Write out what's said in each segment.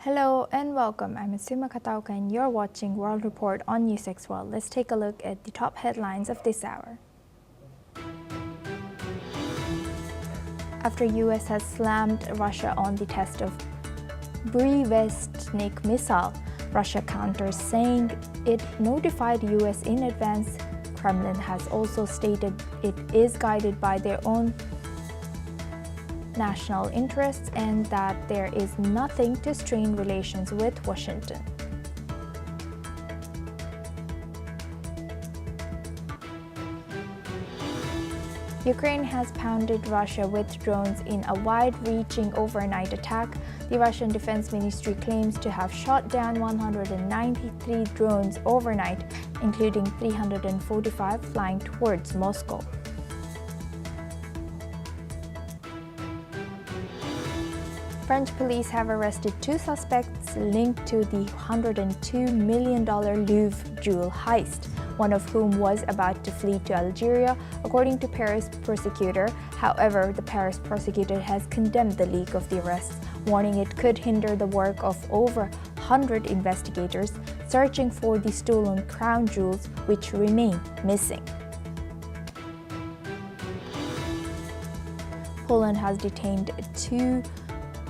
Hello and welcome. I'm Asuma Katauka and you're watching World Report on NewsX World. Let's take a look at the top headlines of this hour. After US has slammed Russia on the test of Burevestnik missile, Russia counters saying it notified US in advance. Kremlin has also stated it is guided by their own national interests and that there is nothing to strain relations with Washington. Ukraine has pounded Russia with drones in a wide-reaching overnight attack. The Russian Defense Ministry claims to have shot down 193 drones overnight, including 345 flying towards Moscow. French police have arrested two suspects linked to the $102 million Louvre jewel heist, one of whom was about to flee to Algeria, according to Paris prosecutor. However, the Paris prosecutor has condemned the leak of the arrests, warning it could hinder the work of over 100 investigators searching for the stolen crown jewels, which remain missing. Poland has detained two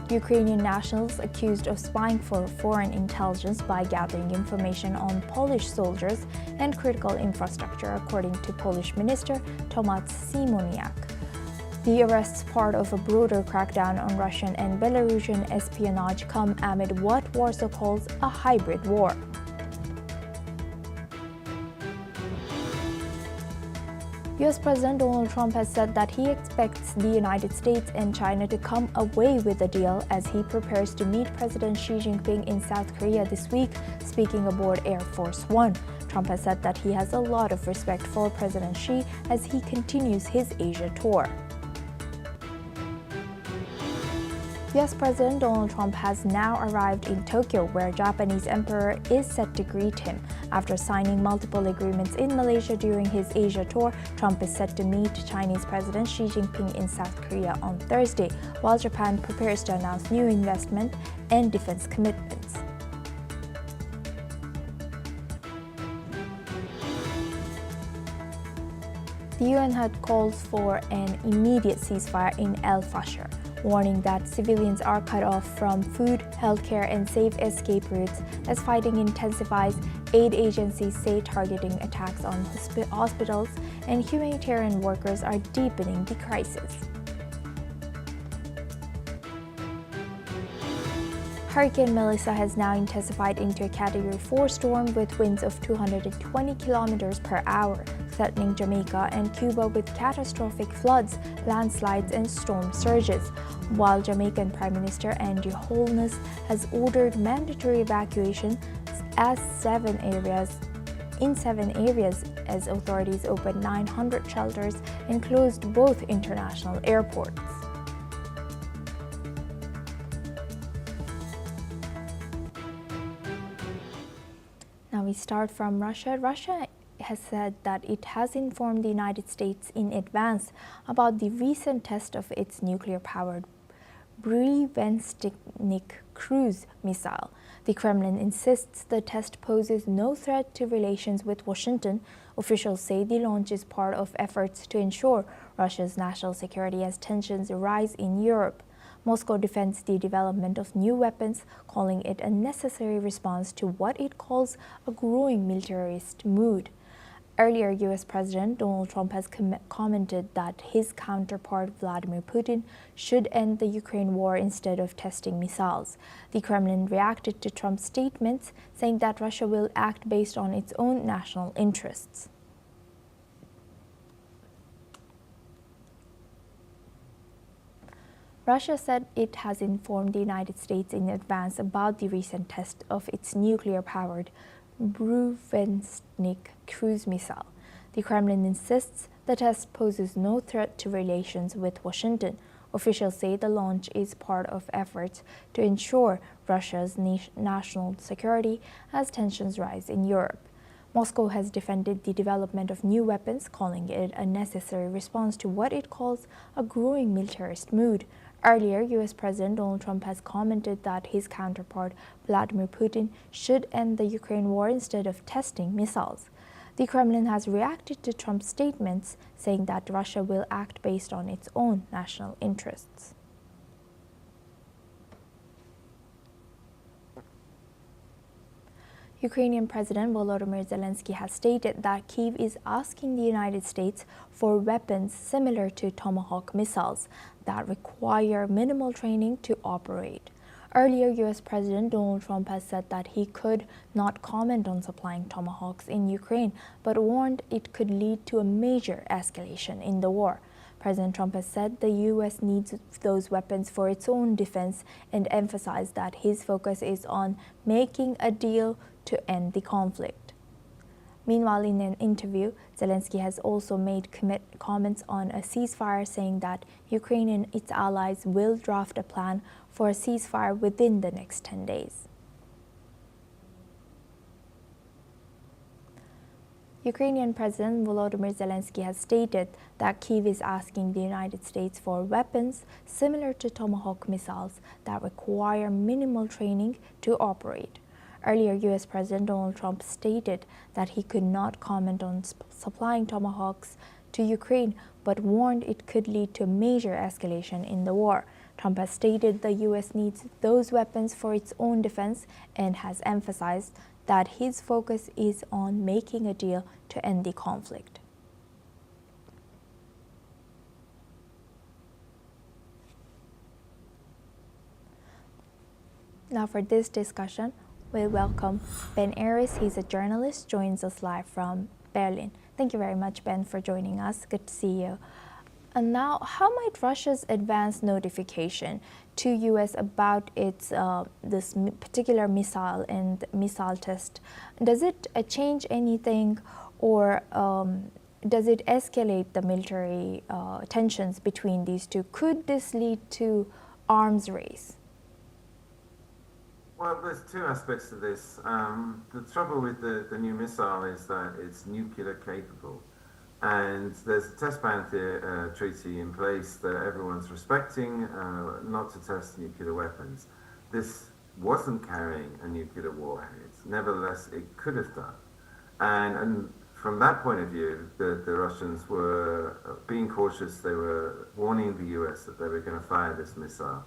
Ukrainian nationals accused of spying for foreign intelligence by gathering information on Polish soldiers and critical infrastructure, according to Polish Minister Tomasz Siemoniak. The arrests, part of a broader crackdown on Russian and Belarusian espionage, come amid what Warsaw calls a hybrid war. US President Donald Trump has said that he expects the United States and China to come away with a deal as he prepares to meet President Xi Jinping in South Korea this week. Speaking aboard Air Force One, Trump has said that he has a lot of respect for President Xi as he continues his Asia tour. US President Donald Trump has now arrived in Tokyo, where Japanese Emperor is set to greet him. After signing multiple agreements in Malaysia during his Asia tour, Trump is set to meet Chinese President Xi Jinping in South Korea on Thursday, while Japan prepares to announce new investment and defense commitments. The UN had called for an immediate ceasefire in El Fasher, warning that civilians are cut off from food, healthcare, and safe escape routes as fighting intensifies. Aid agencies say targeting attacks on hospitals and humanitarian workers are deepening the crisis. Hurricane Melissa has now intensified into a Category 4 storm with winds of 220 kilometers per hour, threatening Jamaica and Cuba with catastrophic floods, landslides, and storm surges, while Jamaican Prime Minister Andrew Holness has ordered mandatory evacuation in 7 areas as authorities opened 900 shelters and closed both international airports. Now we start from Russia. Russia has said that it has informed the United States in advance about the recent test of its nuclear-powered Burevestnik cruise missile. The Kremlin insists the test poses no threat to relations with Washington. Officials say the launch is part of efforts to ensure Russia's national security as tensions rise in Europe. Moscow defends the development of new weapons, calling it a necessary response to what it calls a growing militarist mood. Earlier, US President Donald Trump has commented that his counterpart Vladimir Putin should end the Ukraine war instead of testing missiles. The Kremlin reacted to Trump's statements, saying that Russia will act based on its own national interests. Russia said it has informed the United States in advance about the recent test of its nuclear-powered Burevestnik cruise missile. The Kremlin insists the test poses no threat to relations with Washington. Officials say the launch is part of efforts to ensure Russia's national security as tensions rise in Europe. Moscow has defended the development of new weapons, calling it a necessary response to what it calls a growing militarist mood. Earlier, U.S. President Donald Trump has commented that his counterpart, Vladimir Putin, should end the Ukraine war instead of testing missiles. The Kremlin has reacted to Trump's statements, saying that Russia will act based on its own national interests. Ukrainian President Volodymyr Zelensky has stated that Kyiv is asking the United States for weapons similar to Tomahawk missiles that require minimal training to operate. Earlier, U.S. President Donald Trump has said that he could not comment on supplying Tomahawks in Ukraine, but warned it could lead to a major escalation in the war. President Trump has said the U.S. needs those weapons for its own defense and emphasized that his focus is on making a deal to end the conflict. Meanwhile, in an interview, Zelensky has also made comments on a ceasefire, saying that Ukraine and its allies will draft a plan for a ceasefire within the next 10 days. Ukrainian President Volodymyr Zelensky has stated that Kyiv is asking the United States for weapons similar to Tomahawk missiles that require minimal training to operate. Earlier, U.S. President Donald Trump stated that he could not comment on supplying Tomahawks to Ukraine, but warned it could lead to a major escalation in the war. Trump has stated the U.S. needs those weapons for its own defense and has emphasized that his focus is on making a deal to end the conflict. Now for this discussion, we welcome Ben Aris. He's a journalist, joins us live from Berlin. Thank you very much, Ben, for joining us. Good to see you. And now, how might Russia's advance notification to U.S. about its this particular missile and missile test, does it change anything, or does it escalate the military tensions between these two? Could this lead to arms race? Well, there's two aspects to this. The trouble with the new missile is that it's nuclear capable. And there's a test ban treaty in place that everyone's respecting, not to test nuclear weapons. This wasn't carrying a nuclear warhead. Nevertheless, it could have done. And from that point of view, the Russians were being cautious. They were warning the US that they were going to fire this missile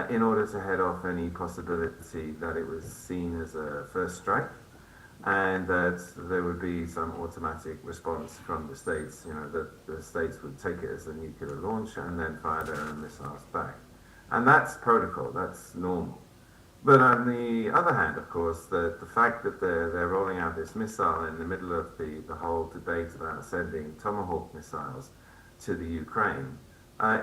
in order to head off any possibility that it was seen as a first strike, and that there would be some automatic response from the states, that the states would take it as a nuclear launch and then fire their own missiles back. And that's protocol, that's normal. But on the other hand, of course, the fact that they're rolling out this missile in the middle of the whole debate about sending Tomahawk missiles to the Ukraine,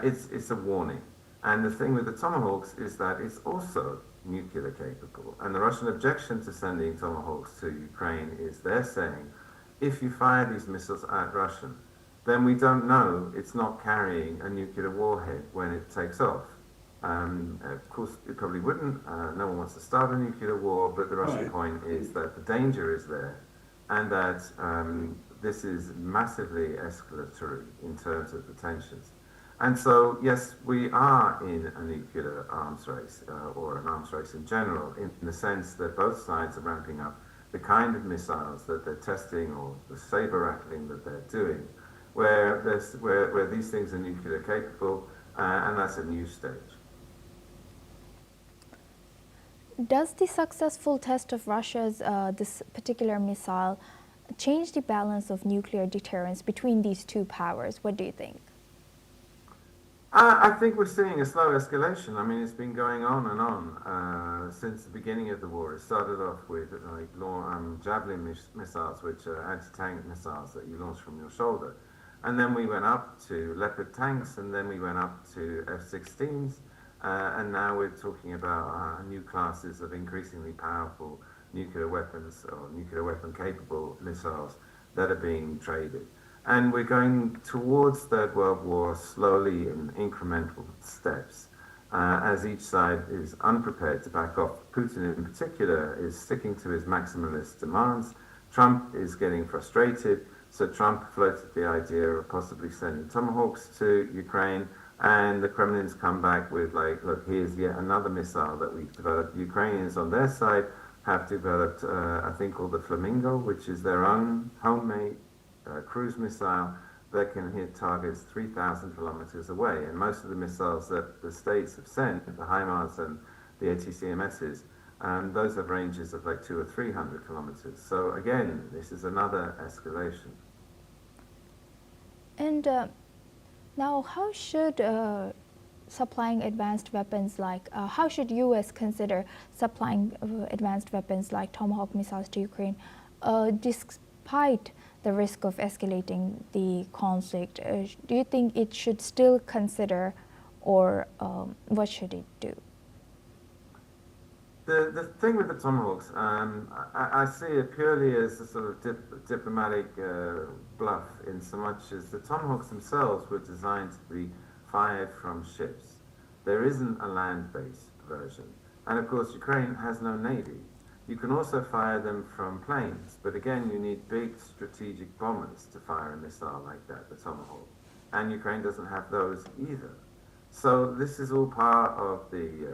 it's a warning. And the thing with the Tomahawks is that it's also nuclear capable. And the Russian objection to sending Tomahawks to Ukraine is they're saying, if you fire these missiles at Russia, then we don't know it's not carrying a nuclear warhead when it takes off. Of course, it probably wouldn't. No one wants to start a nuclear war, but the Russian point is that the danger is there, and that this is massively escalatory in terms of the tensions. And so, yes, we are in a nuclear arms race, or an arms race in general, in the sense that both sides are ramping up the kind of missiles that they're testing, or the saber rattling that they're doing, where these things are nuclear capable, and that's a new stage. Does the successful test of Russia's this particular missile change the balance of nuclear deterrence between these two powers? What do you think? I think we're seeing a slow escalation. I mean, it's been going on and on since the beginning of the war. It started off with Javelin missiles, which are anti-tank missiles that you launch from your shoulder. And then we went up to Leopard tanks, and then we went up to F-16s. And now we're talking about new classes of increasingly powerful nuclear weapons, or nuclear weapon-capable missiles that are being traded. And we're going towards Third World War slowly in incremental steps, as each side is unprepared to back off. Putin in particular is sticking to his maximalist demands, Trump is getting frustrated, so Trump floated the idea of possibly sending Tomahawks to Ukraine, and the Kremlin's come back with like, look, here's yet another missile that we've developed. The Ukrainians on their side have developed a thing called the Flamingo, which is their own homemade cruise missile that can hit targets 3,000 kilometers away. And most of the missiles that the states have sent, the HIMARS and the ATCMSs, those have ranges of like 200 or 300 kilometers. So again, this is another escalation. And now, how should supplying advanced weapons like, how should U.S. consider supplying advanced weapons like Tomahawk missiles to Ukraine, despite the risk of escalating the conflict? Do you think it should still consider, or what should it do? The thing with the Tomahawks, I see it purely as a sort of diplomatic bluff, in so much as the Tomahawks themselves were designed to be fired from ships. There isn't a land-based version. And of course, Ukraine has no navy. You can also fire them from planes, but again, you need big strategic bombers to fire a missile like that, the Tomahawk. And Ukraine doesn't have those either. So this is all part of the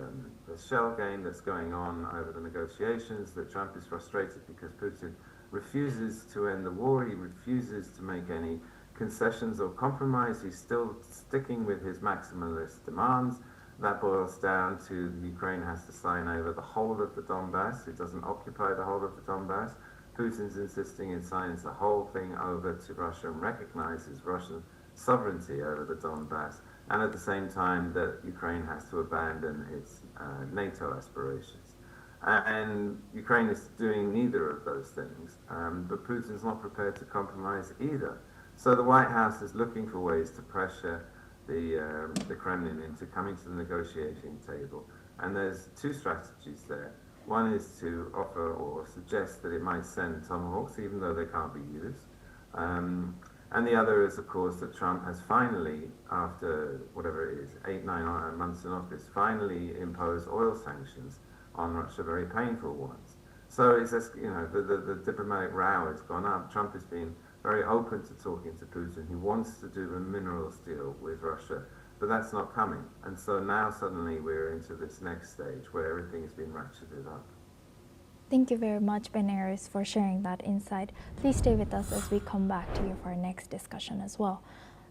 shell game that's going on over the negotiations, that Trump is frustrated because Putin refuses to end the war, he refuses to make any concessions or compromise, he's still sticking with his maximalist demands. That boils down to Ukraine has to sign over the whole of the Donbass. It doesn't occupy the whole of the Donbass. Putin's insisting it signs the whole thing over to Russia and recognizes Russian sovereignty over the Donbass, and at the same time that Ukraine has to abandon its NATO aspirations. And Ukraine is doing neither of those things, but Putin's not prepared to compromise either. So the White House is looking for ways to pressure the Kremlin into coming to the negotiating table. And there's two strategies there. One is to offer or suggest that it might send Tomahawks, even though they can't be used. And the other is, of course, that Trump has finally, after whatever it is, 8-9 months in office, finally imposed oil sanctions on Russia, very painful ones. So it's just, you know, the diplomatic row has gone up. Trump has been very open to talking to Putin. He wants to do a minerals deal with Russia, but that's not coming. And so now suddenly we're into this next stage where everything has been ratcheted up. Thank you very much, Ben Ayres, for sharing that insight. Please stay with us as we come back to you for our next discussion as well.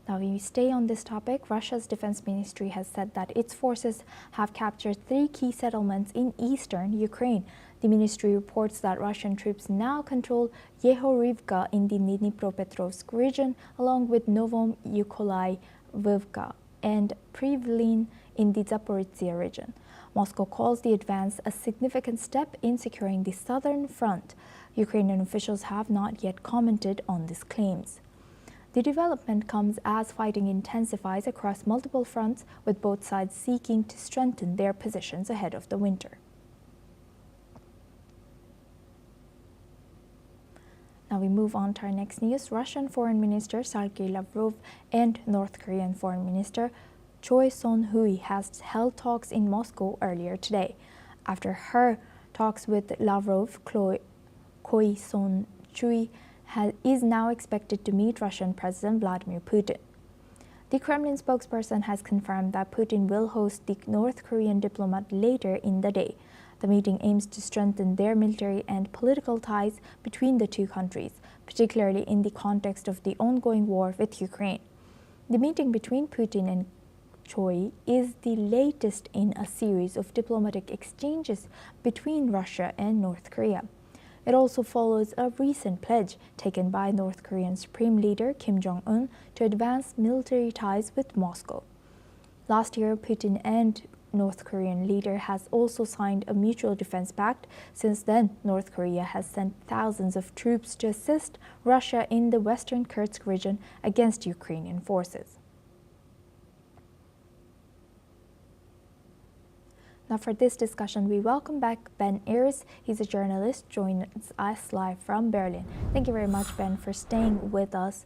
Now, we stay on this topic. Russia's defense ministry has said that its forces have captured 3 key settlements in eastern Ukraine. The ministry reports that Russian troops now control Yehorivka in the Dnipropetrovsk region, along with Novomykolaiv and Privlin in the Zaporizhzhia region. Moscow calls the advance a significant step in securing the southern front. Ukrainian officials have not yet commented on these claims. The development comes as fighting intensifies across multiple fronts, with both sides seeking to strengthen their positions ahead of the winter. Now we move on to our next news. Russian Foreign Minister Sergei Lavrov and North Korean Foreign Minister Choi Son-hui has held talks in Moscow earlier today. After her talks with Lavrov, Choi Son-hui is now expected to meet Russian President Vladimir Putin. The Kremlin spokesperson has confirmed that Putin will host the North Korean diplomat later in the day. The meeting aims to strengthen their military and political ties between the two countries, particularly in the context of the ongoing war with Ukraine. The meeting between Putin and Choi is the latest in a series of diplomatic exchanges between Russia and North Korea. It also follows a recent pledge taken by North Korean Supreme Leader Kim Jong-un to advance military ties with Moscow. Last year, Putin and North Korean leader has also signed a mutual defense pact. Since then, North Korea has sent thousands of troops to assist Russia in the western Kursk region against Ukrainian forces. Now for this discussion, we welcome back Ben Ayres. He's a journalist, joins us live from Berlin. Thank you very much, Ben, for staying with us.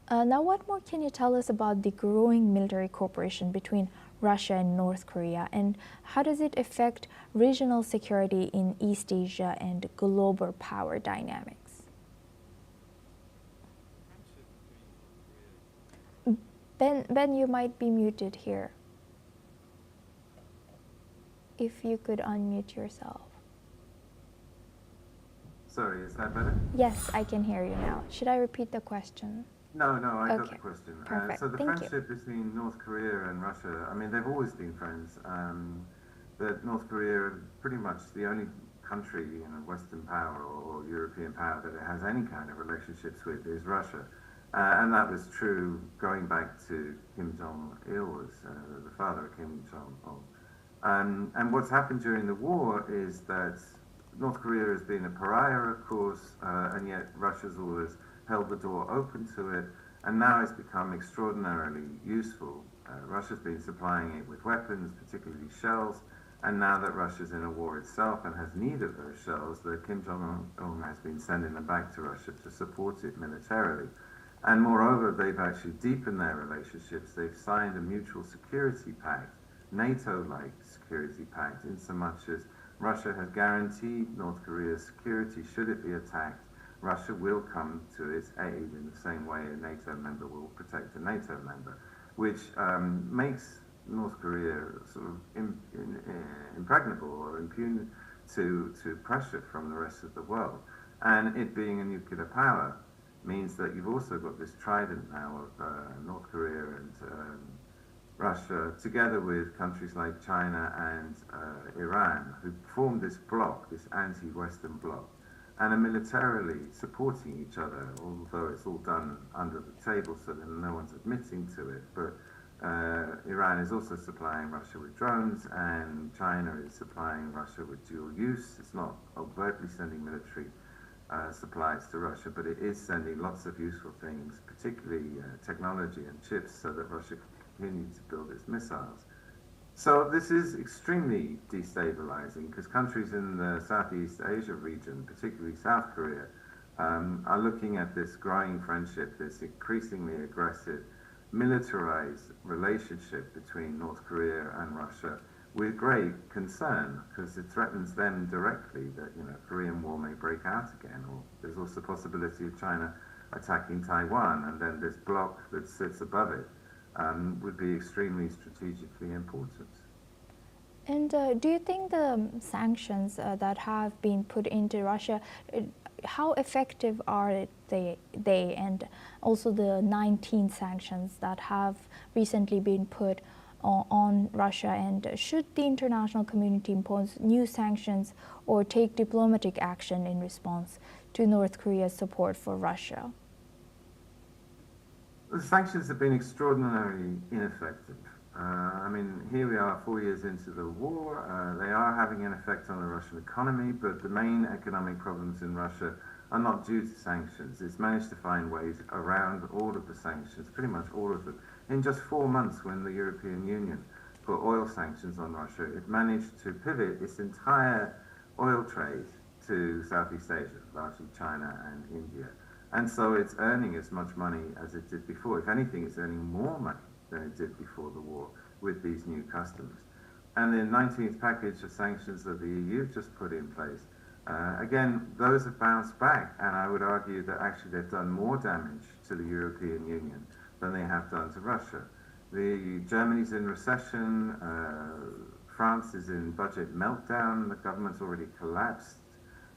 Now, what more can you tell us about the growing military cooperation between Russia and North Korea, and how does it affect regional security in East Asia and global power dynamics? Ben, you might be muted here. If you could unmute yourself. Sorry, is that better? Yes, I can hear you now. Should I repeat the question? No, I got Okay. the question. Perfect. So the Thank friendship between North Korea and Russia, I mean, they've always been friends. That North Korea, pretty much the only country, Western power or European power that it has any kind of relationships with is Russia. And that was true going back to Kim Jong-il, the father of Kim Jong-un. And what's happened during the war is that North Korea has been a pariah, of course, and yet Russia's always held the door open to it, and now it's become extraordinarily useful. Russia's been supplying it with weapons, particularly shells, and now that Russia's in a war itself and has need of those shells, that Kim Jong-un has been sending them back to Russia to support it militarily. And moreover, they've actually deepened their relationships. They've signed a mutual security pact, NATO-like security pact, in so much as Russia has guaranteed North Korea's security should it be attacked. Russia will come to its aid in the same way a NATO member will protect a NATO member, which makes North Korea sort of impregnable or impune to pressure from the rest of the world. And it being a nuclear power means that you've also got this trident now of North Korea and Russia, together with countries like China and Iran, who formed this bloc, this anti-Western bloc, and are militarily supporting each other, although it's all done under the table so that no one's admitting to it. But Iran is also supplying Russia with drones, and China is supplying Russia with dual use. It's not overtly sending military supplies to Russia, but it is sending lots of useful things, particularly technology and chips, so that Russia can continue to build its missiles. So this is extremely destabilizing because countries in the Southeast Asia region, particularly South Korea, are looking at this growing friendship, this increasingly aggressive, militarized relationship between North Korea and Russia with great concern because it threatens them directly that Korean War may break out again, or there's also the possibility of China attacking Taiwan, and then this bloc that sits above it would be extremely strategically important. And do you think the sanctions that have been put into Russia, how effective are they, and also the 19 sanctions that have recently been put on Russia, and should the international community impose new sanctions or take diplomatic action in response to North Korea's support for Russia? The sanctions have been extraordinarily ineffective. I mean, here we are 4 years into the war. They are having an effect on the Russian economy, but the main economic problems in Russia are not due to sanctions. It's managed to find ways around all of the sanctions, pretty much all of them. In just 4 months, when the European Union put oil sanctions on Russia, it managed to pivot its entire oil trade to Southeast Asia, largely China and India. And so it's earning as much money as it did before. If anything, it's earning more money than it did before the war with these new customers. And the 19th package of sanctions that the EU just put in place, again, those have bounced back, and I would argue that actually they've done more damage to the European Union than they have done to Russia. Germany's in recession, France is in budget meltdown, the government's already collapsed.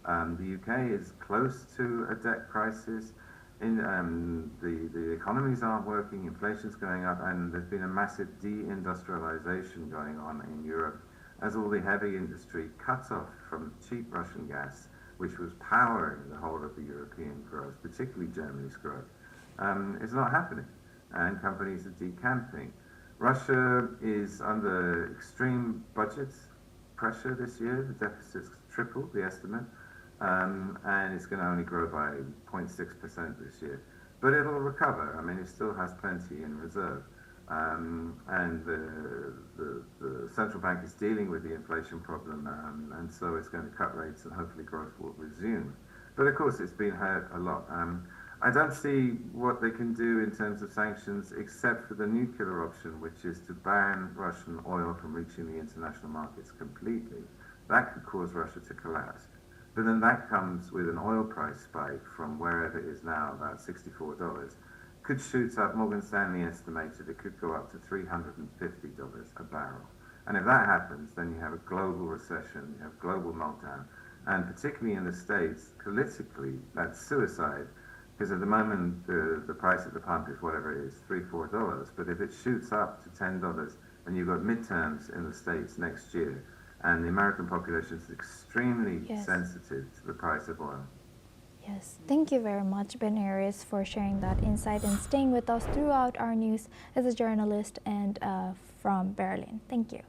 The UK is close to a debt crisis. The economies aren't working, inflation's going up, and there's been a massive deindustrialization going on in Europe as all the heavy industry cuts off from cheap Russian gas, which was powering the whole of the European growth, particularly Germany's growth. It's not happening, and companies are decamping. Russia is under extreme budget pressure this year. The deficit's tripled, the estimate. And it's going to only grow by 0.6% this year. But it'll recover. I mean, it still has plenty in reserve. And the central bank is dealing with the inflation problem, and so it's going to cut rates and hopefully growth will resume. But of course, it's been hurt a lot. I don't see what they can do in terms of sanctions except for the nuclear option, which is to ban Russian oil from reaching the international markets completely. That could cause Russia to collapse. But then that comes with an oil price spike from wherever it is now, about $64, could shoot up. Morgan Stanley estimated it could go up to $350 a barrel. And if that happens, then you have a global recession, you have global meltdown. And particularly in the States, politically, that's suicide. Because at the moment, the price at the pump is whatever it is, $3-4. But if it shoots up to $10, and you've got midterms in the States next year, and the American population is extremely sensitive to the price of oil. Yes, thank you very much, Ben Arias, for sharing that insight and staying with us throughout our news as a journalist and from Berlin. Thank you.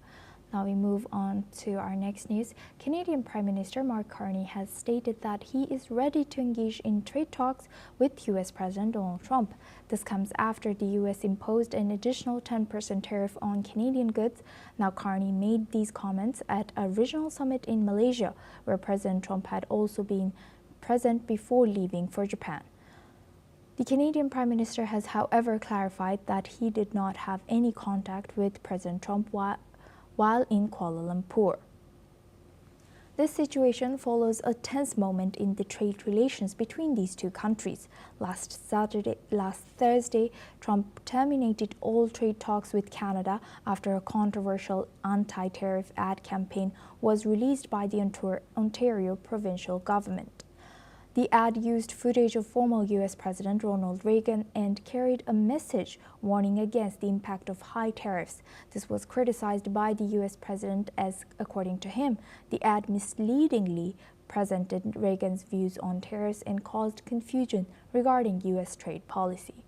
Now we move on to our next news. Canadian Prime Minister Mark Carney has stated that he is ready to engage in trade talks with U.S. President Donald Trump. This comes after the U.S. imposed an additional 10% tariff on Canadian goods. Now Carney made these comments at a regional summit in Malaysia, where President Trump had also been present before leaving for Japan. The Canadian Prime Minister has, however, clarified that he did not have any contact with President Trump while in Kuala Lumpur. This situation follows a tense moment in the trade relations between these two countries. Last Thursday, Trump terminated all trade talks with Canada after a controversial anti-tariff ad campaign was released by the Ontario provincial government. The ad used footage of former U.S. President Ronald Reagan and carried a message warning against the impact of high tariffs. This was criticized by the U.S. president as, according to him, the ad misleadingly presented Reagan's views on tariffs and caused confusion regarding U.S. trade policy.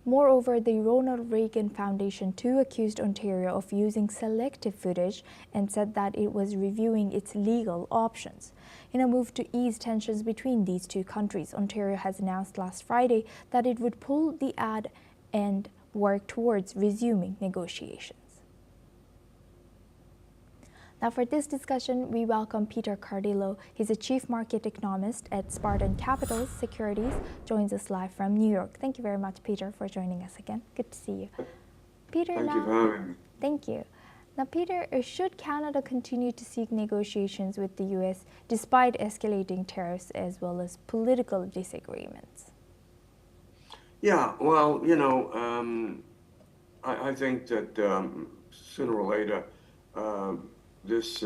Moreover, the Ronald Reagan Foundation too accused Ontario of using selective footage and said that it was reviewing its legal options. In a move to ease tensions between these two countries, Ontario has announced last Friday that it would pull the ad and work towards resuming negotiations. Now for this discussion, we welcome Peter Cardillo. He's a chief market economist at Spartan Capital Securities, joins us live from New York. Thank you very much, Peter, for joining us again. Good to see you. Peter, Thank you for having me. Thank you. Now, Peter, should Canada continue to seek negotiations with the U.S. despite escalating tariffs as well as political disagreements? Yeah, well, I think that sooner or later, this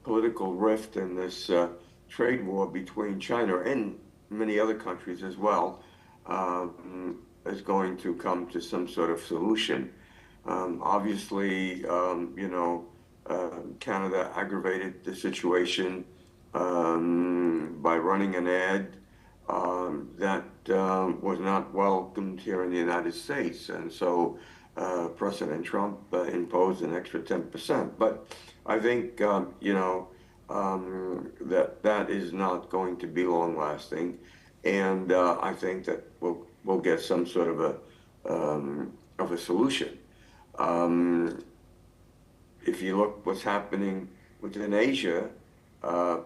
political rift and this trade war between China and many other countries as well is going to come to some sort of solution. Obviously, Canada aggravated the situation by running an ad that was not welcomed here in the United States. And so President Trump imposed an extra 10%. But I think, that is not going to be long lasting. And I think that we'll get some sort of a solution. If you look what's happening within Asia,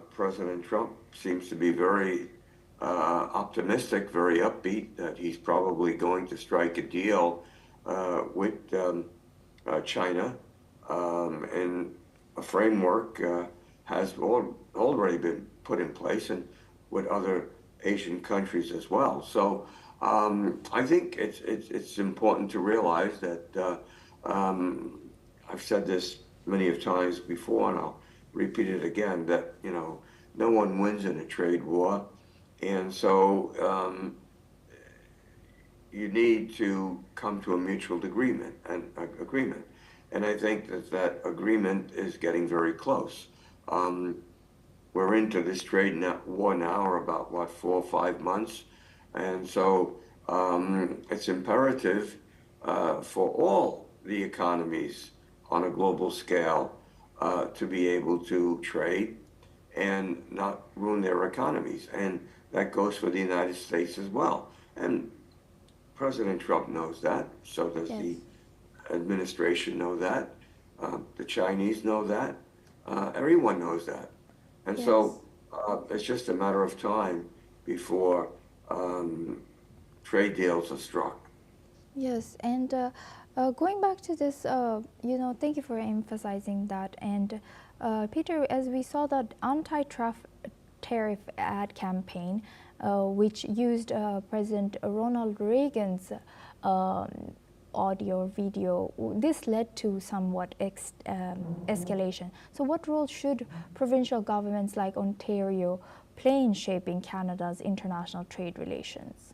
President Trump seems to be very optimistic, very upbeat that he's probably going to strike a deal with China, and a framework has already been put in place, and with other Asian countries as well. So I think it's important to realize that I've said this many of times before, and I'll repeat it again, that no one wins in a trade war, and so you need to come to a mutual agreement. And I think that agreement is getting very close. We're into this trade war now, or about 4 or 5 months, and so it's imperative for all the economies on a global scale to be able to trade and not ruin their economies. And that goes for the United States as well. And President Trump knows that, so does the administration know that, the Chinese know that, everyone knows that. And so it's just a matter of time before trade deals are struck. Yes, and going back to this, thank you for emphasizing that. And Peter, as we saw that anti-tariff ad campaign, which used President Ronald Reagan's audio video. This led to somewhat escalation. So what role should provincial governments like Ontario play in shaping Canada's international trade relations?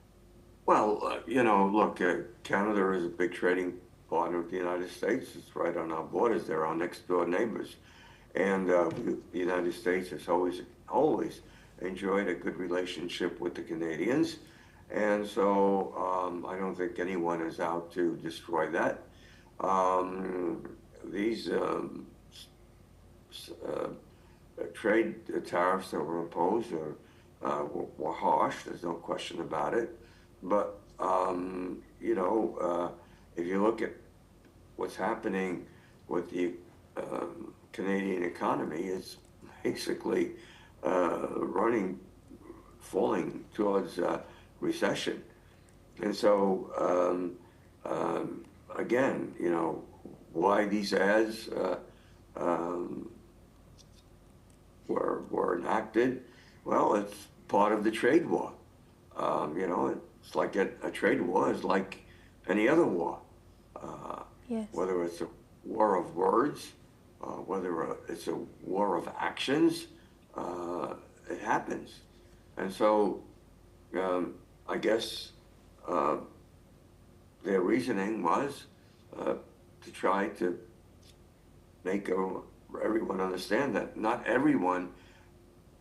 Well, look, Canada is a big trading partner of the United States. It's right on our borders. They're our next door neighbors. And the United States has always enjoyed a good relationship with the Canadians. And so I don't think anyone is out to destroy that. These trade tariffs that were imposed were harsh. There's no question about it. But, if you look at what's happening with the Canadian economy, it's basically falling towards recession. And so, again, why these ads were enacted? Well, it's part of the trade war. It's like a trade war is like any other war. Yes. Whether it's a war of words, whether it's a war of actions, it happens. And so I guess their reasoning was to try to make everyone understand that not everyone,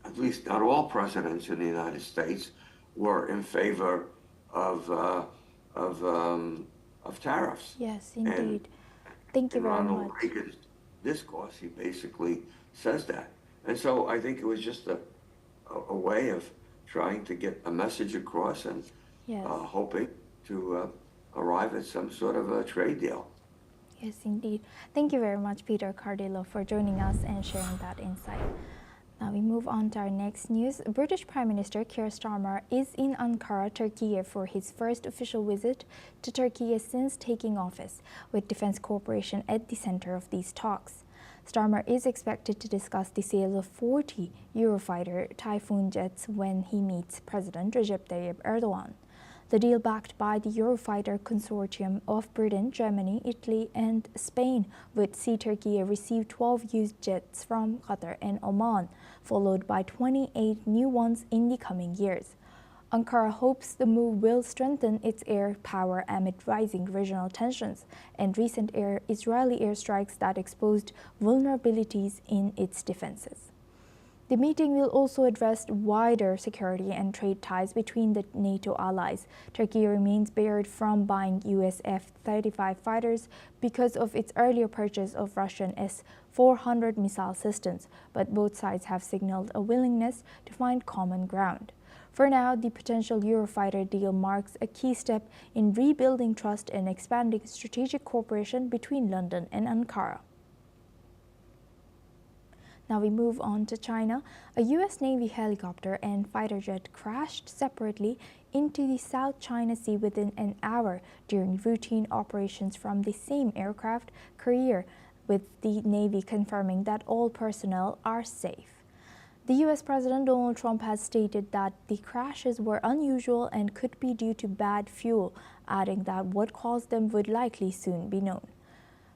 at least not all presidents in the United States, were in favor of tariffs. Yes, indeed. And thank you very Ronald much. Reagan's discourse, he basically says that. And so I think it was just a way of trying to get a message across and Yes. Hoping to arrive at some sort of a trade deal. Yes, indeed. Thank you very much, Peter Cardillo, for joining us and sharing that insight. Now we move on to our next news. British Prime Minister Keir Starmer is in Ankara, Turkey for his first official visit to Turkey since taking office, with Defence Cooperation at the center of these talks. Starmer is expected to discuss the sale of 40 Eurofighter Typhoon jets when he meets President Recep Tayyip Erdogan. The deal, backed by the Eurofighter consortium of Britain, Germany, Italy and Spain, would see Turkey receive 12 used jets from Qatar and Oman, followed by 28 new ones in the coming years. Ankara hopes the move will strengthen its air power amid rising regional tensions and recent Israeli airstrikes that exposed vulnerabilities in its defenses. The meeting will also address wider security and trade ties between the NATO allies. Turkey remains barred from buying US F-35 fighters because of its earlier purchase of Russian S-400 missile systems, but both sides have signaled a willingness to find common ground. For now, the potential Eurofighter deal marks a key step in rebuilding trust and expanding strategic cooperation between London and Ankara. Now we move on to China. A U.S. Navy helicopter and fighter jet crashed separately into the South China Sea within an hour during routine operations from the same aircraft carrier, with the Navy confirming that all personnel are safe. The U.S. President Donald Trump has stated that the crashes were unusual and could be due to bad fuel, adding that what caused them would likely soon be known.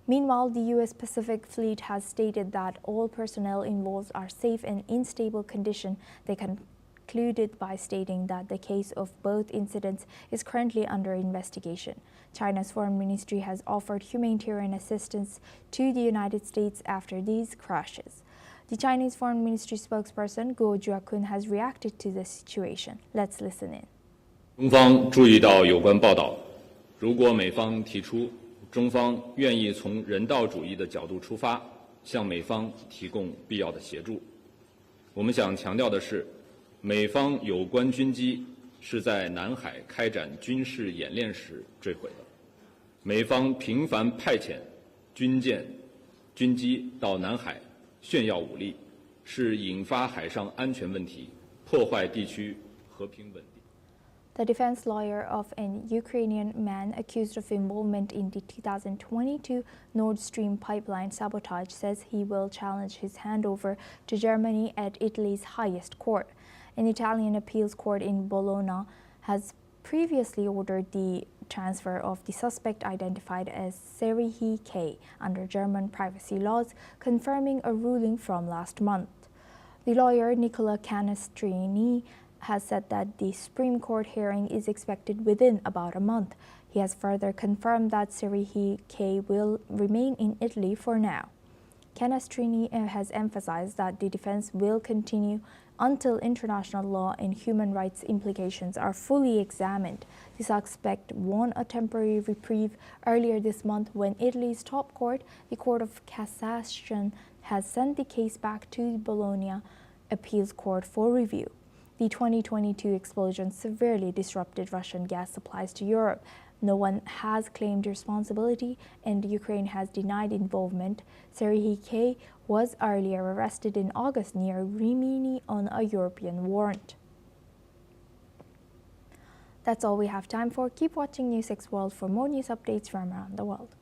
Meanwhile, the U.S. Pacific Fleet has stated that all personnel involved are safe and in stable condition. They concluded by stating that the case of both incidents is currently under investigation. China's foreign ministry has offered humanitarian assistance to the United States after these crashes. The Chinese foreign ministry spokesperson Guo Jiakun has reacted to the situation. Let's listen in. 中方注意到有关报道，如果美方提出中方愿意从人道主义的角度出发，向美方提供必要的协助。我们想强调的是，美方有关军机是在南海开展军事演练时坠毁的。美方频繁派遣军舰、军机到南海炫耀武力，是引发海上安全问题，破坏地区和平稳定。The defense lawyer of an Ukrainian man accused of involvement in the 2022 Nord Stream pipeline sabotage says he will challenge his handover to Germany at Italy's highest court. An Italian appeals court in Bologna has previously ordered the transfer of the suspect identified as Serihi K under German privacy laws, confirming a ruling from last month. The lawyer Nicola Canestrini has said that the Supreme Court hearing is expected within about a month. He has further confirmed that Serihi K will remain in Italy for now. Canestrini has emphasized that the defense will continue until international law and human rights implications are fully examined. The suspect won a temporary reprieve earlier this month when Italy's top court, the Court of Cassation, has sent the case back to the Bologna Appeals Court for review. The 2022 explosion severely disrupted Russian gas supplies to Europe. No one has claimed responsibility, and Ukraine has denied involvement. Serihi K was earlier arrested in August near Rimini on a European warrant. That's all we have time for. Keep watching NewsX World for more news updates from around the world.